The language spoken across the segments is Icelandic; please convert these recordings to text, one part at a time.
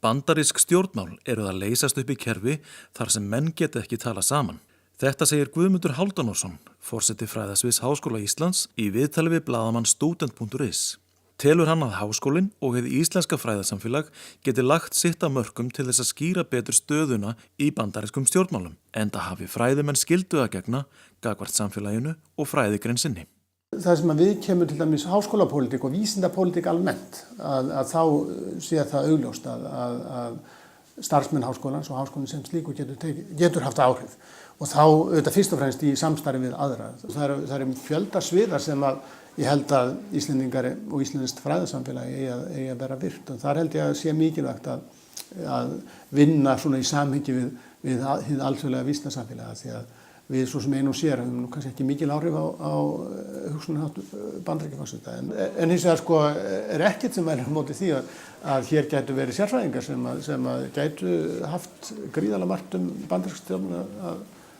Bandarísk stjórnmál eru að leysast upp í kerfi þar sem menn geta ekki tala saman. Þetta segir Guðmundur Hálfdanarson, forseti fræðasviðs Háskóla Íslands í viðtali við blaðamann student.is. Telur hann að háskólinn og hið íslenska fræðasamfélag geti lagt sitt af mörkum til þess að skýra betur stöðuna í bandarískum stjórnmálum, enda hafi fræðimenn skyldu að gegna gagnvart samfélaginu og fræðigrein sinni. Það sem að við kemur til dæmis háskólapólitík og vísindapólitík almennt, að þá sé það augljóst að starfsmenn háskólans og háskólinn sem slíkur getur haft áhrif. Og þá auðvitað fyrst og fremst í samstarfi við aðra. Það eru fjölda sviðar sem að ég held að Íslendingar og íslenskt fræðasamfélagi eigi að vera virt. Og þar held ég að sé mikilvægt að vinna svona í samhengi við hið alþjóðlega vísindasamfélagi, því að við svo sem einum sér höfum kannski ekki mikil áhrif á hugsunarhátt Bandaríkjaforseta. En hins vegar er ekkert sem væri á móti því að hér gætu verið sérfræðingar sem gætu haft gríðarlega margt bandaríska stjórnmál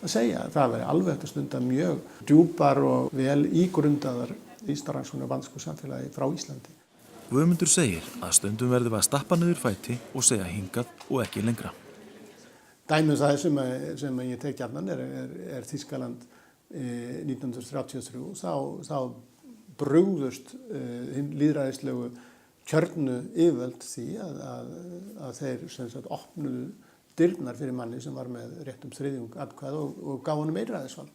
að segja. Það væri alveg hægt að stunda mjög djúpar og vel ígrundaðar vísindarannsóknir á bandarísku samfélagi frá Íslandi. Guðmundur segir að stundum verðum við að stappa niður fæti og segja hingað og ekki lengra. Dæmið það sem ég tek gjarnan er Þýskaland 1933. Þá brugðust hinn lýðræðislegu kjörnu yfirvöld því að þeir sem sagt opnuðu dyrnar fyrir manni sem var með réttum þriðjung atkvæða og gaf honum einræðisvald.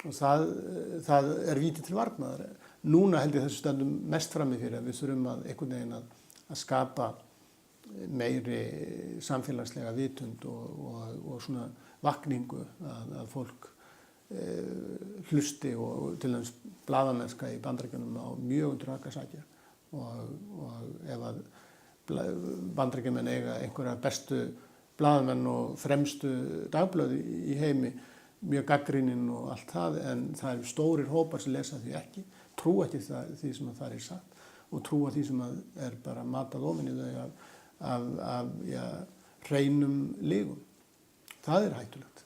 Og það er víti til varnaðar. Núna held ég þessu stöndum mest frammi fyrir að við þurfum að einhvern veginn að skapa meiri samfélagslega vitund og svona vakningu að fólk hlusti og til dæmis blaðamennska í Bandaríkjunum á mjög undir högg að sækja og ef að Bandaríkjamenn eiga einhverja bestu blaðamenn og fremstu dagblöð í heimi, mjög gagnrýnin og allt það, en það eru stórir hópar sem lesa því ekki, trúa ekki því sem það er sagt og trúa því sem er bara matað ofan í þau af hreinum lygum. Það er hættulegt.